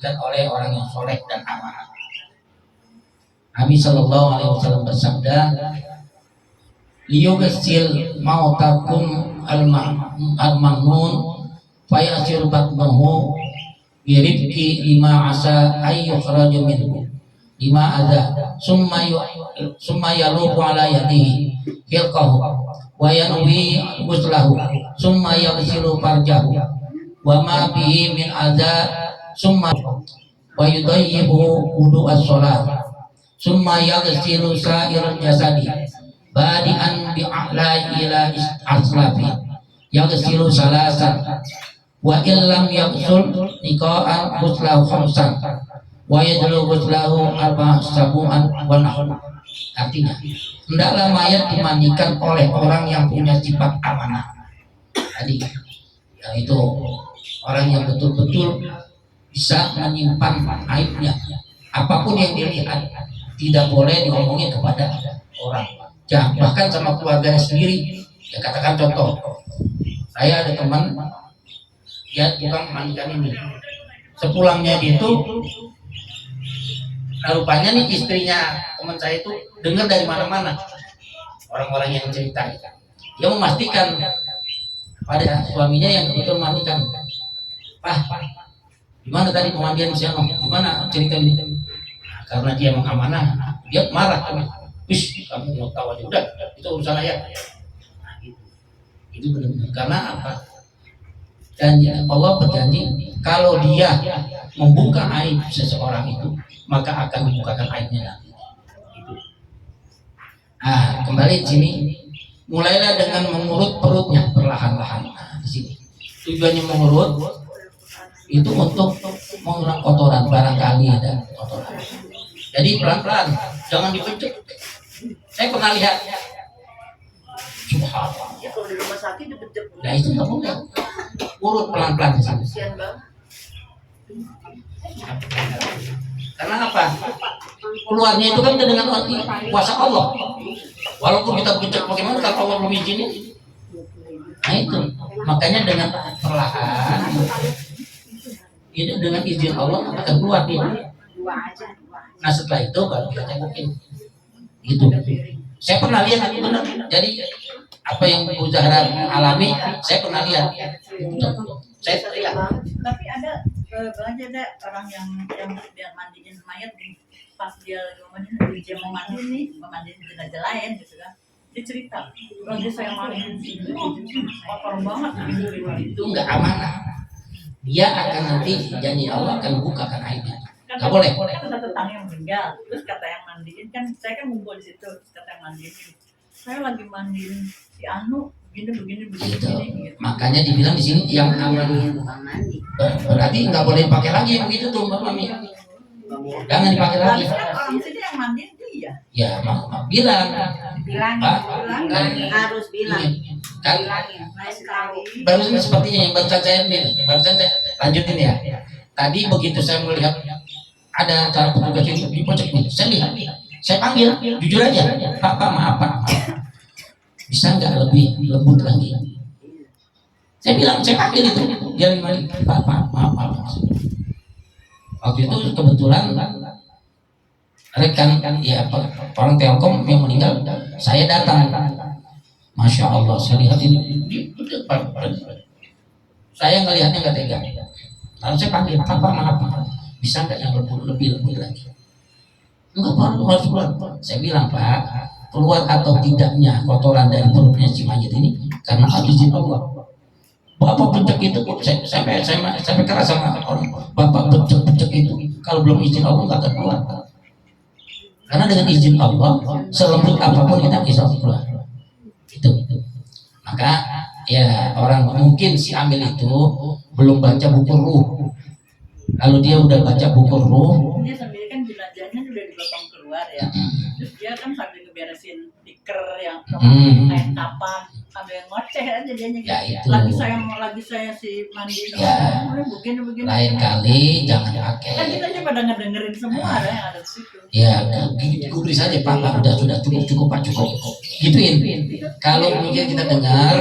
dimandikan oleh orang yang soleh dan amanah. Nabi Shallallahu Alaihi Wasallam bersabda, liyughsil mautakum al-magnun fayasir batnuhu birifki lima asa ayyukhraja minhu lima ada summa yaluqu ala yadihi hilqahu wa yanwi ghuslahu summa yaghsilu farjahu wa ma bihi min adza summa wa yudayyibu wudu as-shalat summa yaghsilu sa'iral jasadi badi'an bi'a'la ila aslafi yaghsilu salasan wa illam yaghsul niqa'an ghuslahu khamsan wa yadlu ghuslahu arba sabu'an wa nahu. Artinya, hendaklah mayat dimandikan oleh orang yang punya sifat amanah. Tadi, yaitu orang yang betul-betul bisa menyimpan aibnya. Apapun yang dilihat tidak boleh diomongin kepada orang. Jangan, bahkan sama keluarganya sendiri. Ya, katakan contoh, saya ada teman, dia tukang mandikan ini. Sepulangnya dia itu, rupanya nih istrinya teman saya itu dengar dari mana-mana orang-orang yang cerita. Dia memastikan pada suaminya yang betul mandikan, Pak, gimana tadi pemandian siang? Gimana cerita ini? Nah, karena dia mengamanah, dia marah. Wis, kamu mau tahu aja, udah itu urusan ayah. Nah, itu benar-benar karena apa? Dan Allah berjanji kalau dia membuka aib seseorang itu, maka akan dibukakan aibnya nanti. Nah, kembali di sini, mulailah dengan mengurut perutnya perlahan-lahan. Nah, di sini tujuannya mengurut itu untuk mengurangi kotoran, barangkali ada kotoran. Jadi pelan-pelan, jangan dipencet. Saya pernah lihat, subhanallah. Ya kalau di rumah sakit dipencet. Nah itu nggak boleh. Urut pelan-pelan di sini. Kasihan banget. Karena apa? Keluarnya itu kan dengan kuasa Allah. Walaupun kita pencet bagaimana kalau Allah belum izinin. Nah itu, makanya dengan perlahan, itu dengan izin Allah akan keluar dia. Nah setelah itu baru kita cengukin. Gitu. Saya pernah lihat itu benar. Jadi apa yang Bu Zahra alami, saya pernah lihat. Saya lihat. Tapi ada banyak ada orang yang dia mandiin mayat pas dia mau mandi nih, memandiin jenazah lain gitu kan. Dia cerita, lagi saya mandiin sini, kotor banget itu nggak amanah. Dia akan nanti janji Allah akan bukakan aibnya. Nggak boleh. Kan ada tetangga yang meninggal, terus kata yang mandiin kan, saya kan ngumpul di situ, terus kata yang mandiin, saya lagi mandiin si Anu begini Gitu. gitu. Makanya dibilang di sini yang aman. Berarti nggak boleh dipakai lagi yang begitu tuh Mbak Mami. Jangan dipakai lagi. Orang sini yang mandiin dia. Ya, bilang. Harus bilang. Kan Lain kali. barusan sepertinya yang barusan saya lanjutin ya. Tadi begitu saya melihat ada cara petugas itu di pojok ini, saya lihat, saya panggil, jujur aja, Pak maaf Pak, bisa nggak lebih lembut lagi? Saya bilang, saya panggil itu, dia bilang, Pak maaf. Waktu itu kebetulan rekan ya orang Telkom yang meninggal, saya datang, Masya Allah, saya lihat ini, saya ngelihatnya nggak tega. Lalu saya panggil, Pak maaf, bisa nggak yang lebih lembut lagi? Enggak perlu, harus keluar. Saya bilang, Pak, keluar atau tidaknya kotoran dari perutnya si mayat ini karena izin Allah. Bapak pencek itu, saya keras sama orang, Bapak pencek itu kalau belum izin Allah nggak akan keluar. Karena dengan izin Allah, selembut apapun kita bisa keluar. Itu. Maka ya orang mungkin si amil itu belum baca buku ruh. Kalau dia udah baca buku ruh, Dia sendiri kan jenazahnya udah dipotong keluar ya. Terus dia kan sambil ngeberesin tikar yang kain kapan, sambil ngoceh aja dia ya itu. Lagi saya si mandi. Ya. Begini. Lain kali jangan pakai. Kan kita aja pada ngedengerin semua ada yang ada di situ. Ya, dikubri saja Pak, sudah cukup Pak, cukup. Gituin. Kalau mungkin kita dengar,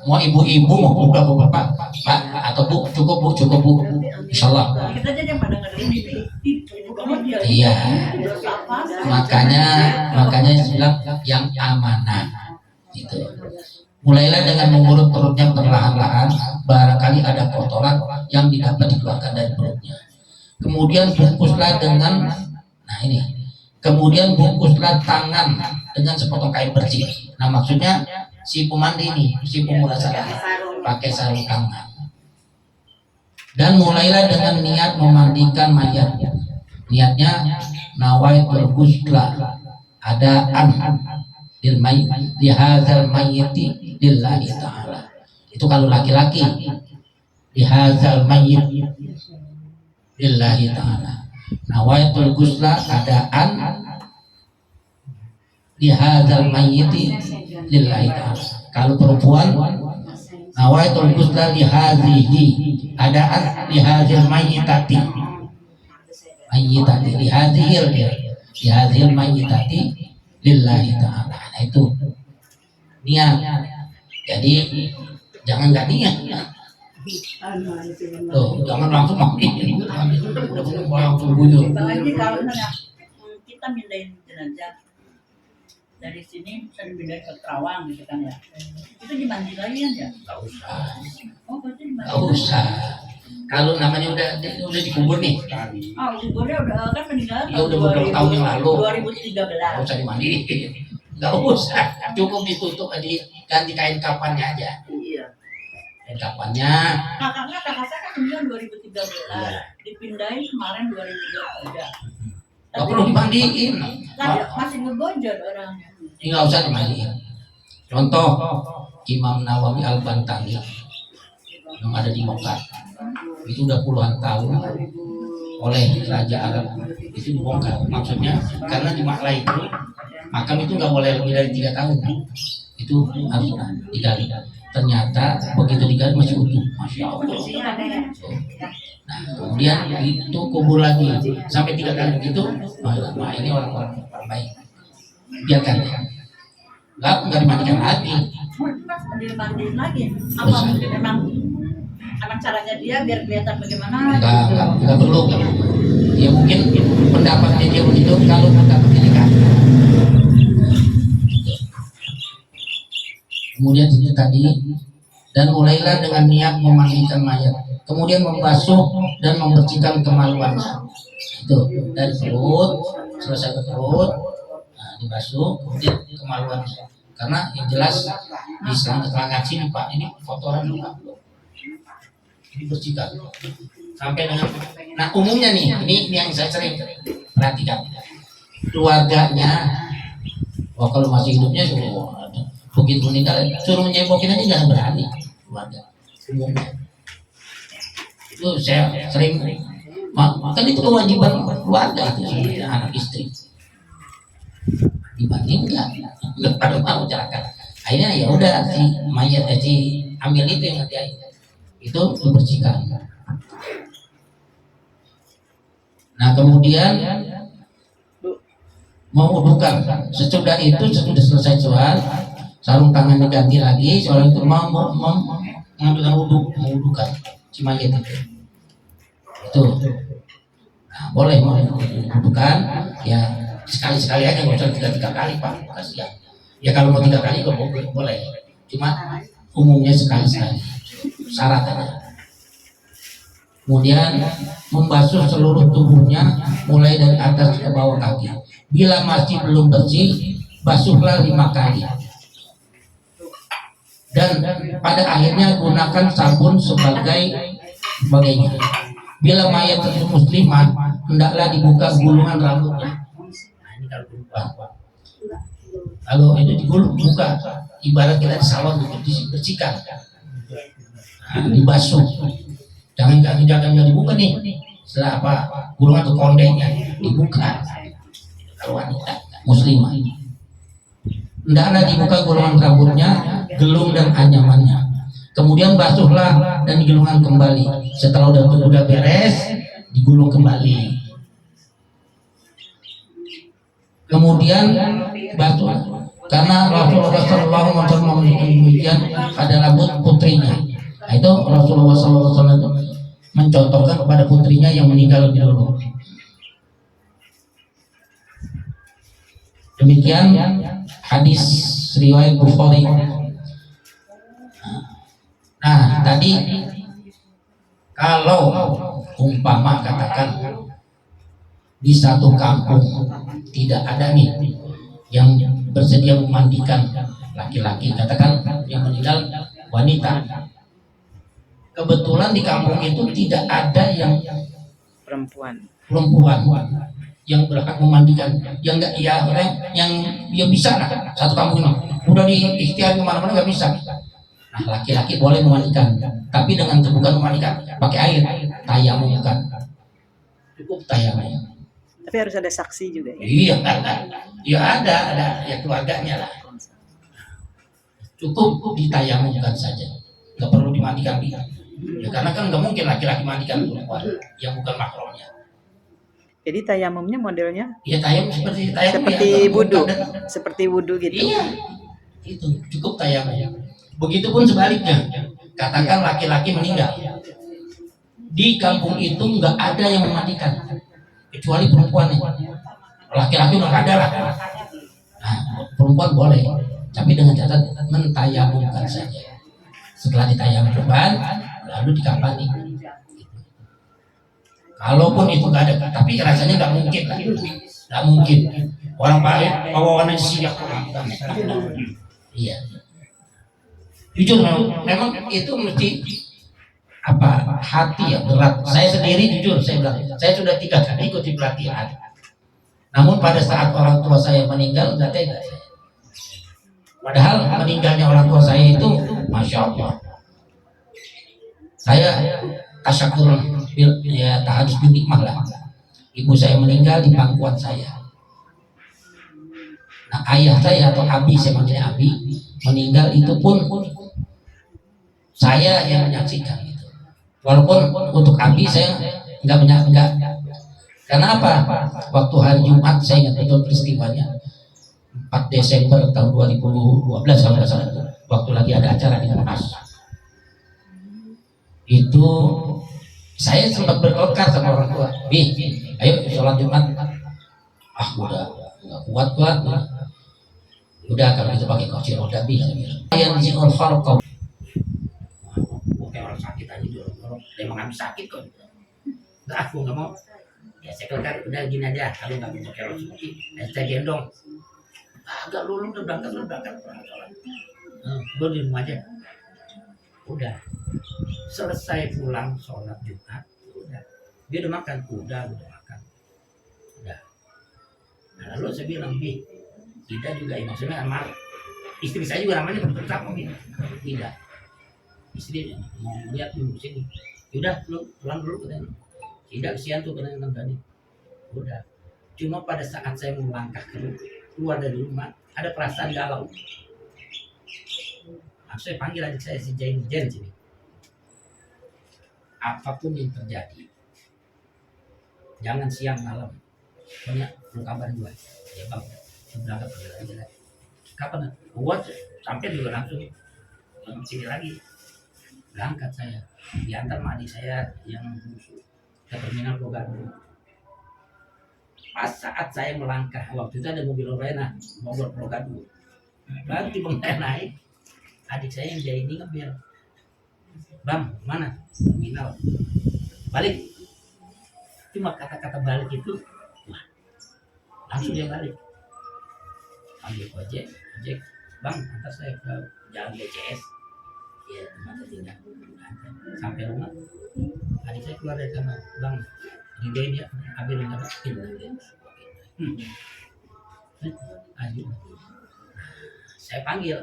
mau ibu-ibu mau bapak, Pak, atau Bu, cukup Bu, insyaallah. Kita aja yang pada ngedengerin ibu kamu dia. Iya. Dosa apa? Makanya bilang yang amanah gitu. Mulailah dengan mengurut perutnya perlahan-lahan, barangkali ada kotoran yang didapat dikeluarkan dari perutnya. Kemudian bungkuslah dengan, nah ini, kemudian bungkuslah tangan dengan sepotong kain bersih. Nah maksudnya si pemandi ini, si pemula salah, pakai sarung tangan. Dan mulailah dengan niat memandikan mayat. Niatnya nawaitul ghusla adaan lil mayyit li hadzal mayyiti lillahi ta'ala. Itu kalau laki-laki, li hadzal mayyit lillahi ta'ala. Nawaitul ghusla adaan li hadzal mayyiti lillahi ta'ala. Kalau perempuan, nawaitul ghusla li hadhihi adaan li hadzal mayyitati mayyitati li hadhil mayyitati lillahi ta'ala. Nah itu niat. Jadi jangan gak niat. Tuh, jangan langsung mandi. Udah langsung buyur. Bang Haji, kalau misalnya kita mindahin jenazah dari sini bisa dipindahin ke Kerawang gitu kan ya, itu dimandi lagi kan ya? Gak usah. Oh berarti dimandi. Gak usah. Kalau namanya udah dikubur nih. Oh kuburnya udah kan meninggal Ya udah beberapa tahun yang lalu. 2013. Gak usah dimandiin. Gak usah. Cukup ditutup, ganti kain kapannya aja. Iya. Kain kapannya. Kakak saya kan meninggal 2013. Iya. Dipindahin kemarin 2023. Gak perlu dimandiin. Tapi masih ngebojot orangnya. Ini gak usah dimandiin. Contoh Imam Nawawi Al-Bantani yang ada di Mekah, itu udah puluhan tahun oleh Raja Arab itu dibongkar. Maksudnya karena di Maklah itu makam itu nggak boleh lebih dari 3 tahun, itu harus digali. Ternyata begitu digali masih utuh, masya Allah. Nah kemudian itu kubur lagi sampai 3 kali begitu. Nah ini orang-orang baik, biarkan ya, nggak dimandikan lagi. Dimandiin lagi. Apa mungkin emang caranya dia biar kelihatan bagaimana? Enggak perlu. Ya mungkin pendapatnya dia begitu kalau pendapatnya nikah. Kemudian itu tadi, dan mulailah dengan niat memandikan mayat, kemudian membasuh dan membersihkan kemaluannya. Itu dari perut, selesai ke perut, nah, dibasuh, kemudian kemaluannya. Karena yang jelas di setelah ngaji nih Pak, ini kotoran juga dibersihkan sampai dengan, nah umumnya nih ini yang saya sering perhatikan keluarganya. Oh kalau masih hidupnya suruh, begitu meninggal suruh nyebokin aja jangan berani keluarga umumnya. Itu saya sering, kan itu kewajiban keluarga itu sebenarnya, anak istri dibanding enggak pada mau masyarakat. Akhirnya ya udah si mayat si ambil itu yang ngerjain, itu dibersihkan. Nah kemudian mewudukan. Sesudah selesai sholat, sarung tangan diganti lagi, sholat itu mau mengambil wudhu, mewudukan si mayat itu. Nah, boleh mewudukan ya sekali-sekali aja, nggak usah 3 kali Pak, kasihan. Ya kalau mau 3 kali kok boleh, cuma umumnya sekali-sekali. Syarat aja. Kemudian membasuh seluruh tubuhnya mulai dari atas ke bawah kaki. Bila masih belum bersih, basuhlah 5 kali. Dan pada akhirnya gunakan sabun sebagainya. Bila mayat itu muslimah, hendaklah dibuka gulungan rambutnya. Nah ini kalau berubah. Kalau itu digulung, buka. Ibarat kita di salon itu dibersihkan. Nah, dibasuh, jangan dibuka nih. Setelah apa gulungan atau kondenya dibuka. Kalau wanita muslimah, hendaklah dibuka gulungan rambutnya, gelung dan anyamannya. Kemudian basuhlah dan digulungkan kembali. Setelah udah beres, digulung kembali. Kemudian basuh, karena Rasulullah SAW demikian pada rambut putrinya. Nah, itu Rasulullah SAW itu mencontohkan kepada putrinya yang meninggal lebih dulu. Demikian hadis riwayat Bukhari. Nah, tadi kalau umpama katakan di satu kampung tidak ada nih yang bersedia memandikan laki-laki, katakan yang meninggal wanita. Kebetulan di kampung itu tidak ada yang perempuan yang berhak memandikan, yang enggak ya yang dia bisa lah satu kampung ini udah diikhtiar kemana-mana nggak bisa. Nah, laki-laki boleh memandikan, tapi dengan bukan memandikan pakai air, tayamum kan, cukup tayamum. Tapi harus ada saksi juga ya? Iya, ya ada ya keluarganya lah. Cukup ditayamumkan saja, nggak perlu dimandikan dia. Ya, karena kan nggak mungkin laki-laki mandikan perempuan yang bukan mahramnya. Jadi tayamumnya modelnya? Ya tayamum seperti tayamum seperti ya, wudu, seperti wudu gitu. Iya, itu cukup tayamum. Begitupun sebaliknya, katakan laki-laki meninggal di kampung itu nggak ada yang memandikan kecuali perempuan nih. Laki-laki udah nggak ada lah. Nah, perempuan boleh, tapi dengan catatan mentayamumkan saja. Setelah ditayamumkan, lalu dikafani. Kalaupun itu nggak ada, tapi rasanya nggak mungkin lah, nggak mungkin. Orang bawa warna siap orang. Iya. Jujur memang itu mesti apa hati ya berat. Saya sendiri jujur saya bilang, saya sudah 3 kali ikuti pelatihan. Namun pada saat orang tua saya meninggal nggak tega saya. Padahal meninggalnya orang tua saya itu, masya Allah. Saya tasyakur ya tahadus bin nikmah lah. Ibu saya meninggal di pangkuan saya. Nah, ayah saya atau abi, saya manggilnya abi, meninggal itu pun saya yang menyaksikan itu. Walaupun untuk abi saya enggak. Karena apa? Waktu hari Jumat saya ingat betul peristiwanya. 4 Desember tahun 2012 kalau nggak salah, waktu lagi ada acara di Monas. Itu saya sempat berkelkar sama orang tua, Bi, ayo sholat Jumat. Ah, udah nggak kuat gua. Udah kalau gitu pakai kursi roda, Bi. Yang ziul khalqah. Oke, orang sakit aja dulu. Emang habis sakit kok. Enggak, aku nggak mau. Ya saya kelkar, udah gini aja. Kalau nggak mau pakai kursi, saya gendong. Agak lu udah berangkat. Gue di rumah aja. Udah selesai pulang sholat Jumat, udah dia udah makan, udah makan, udah. Nah, lalu saya bilang, Bi, tidak juga ya, maksudnya sama istri saya juga namanya betul sama gitu. Tidak, istri mau lihat dulu sini, udah lu pulang dulu katanya. Tidak, kesian tuh katanya tadi. Udah, cuma pada saat saya melangkah keluar dari rumah ada perasaan galau. Saya panggil adik saya si Jen sini. Apapun yang terjadi, jangan siang malam. Banyak lu kabar gue. Ya bang, berangkat lagi. Kapan? Buat sampai juga langsung sini lagi. Berangkat saya. Diantar sama adik saya yang ke terminal Bogor. Pas saat saya melangkah, waktu itu ada mobil Lorena, Bogor Bogor. Lalu tiba-tiba naik. Adik saya yang jadi ini ngebel, Bang, mana? Terminal. Balik. Cuma kata-kata balik itu, wah, langsung dia balik. Panggil ojek, Bang, antar saya ke jalan BCS. Ya, tempat tinggal. Sampai rumah, adik saya keluar dari kamar, Bang, ridain ya, ambil yang dapat Aduh. Saya panggil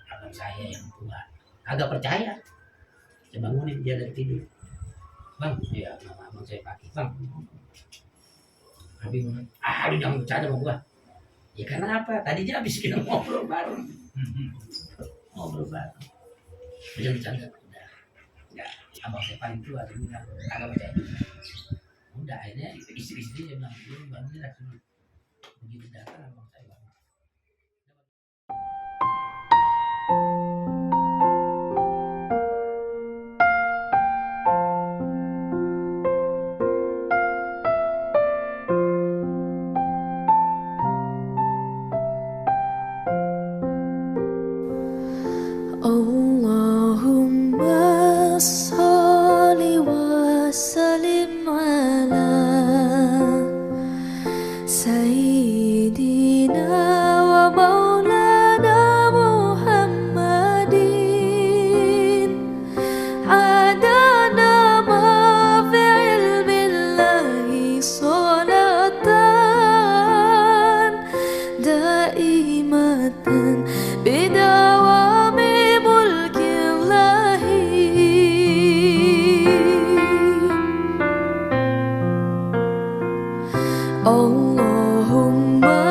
abang saya yang tua, agak percaya. Saya bangunin dia dari tidur. Bang, ya nama abang saya pakai. Bang, Abi lu jangan bercanda sama gua. Ya karena apa? Tadinya habis kita ngobrol bareng. Ngobrol bareng. Jangan bercanda. Udah. Enggak, abang saya paling tua tuh bilang, agak percaya. Udah akhirnya istri-istrinya bilang, lu bangunin lah. Begitu datang abang saya bangun. Allahumma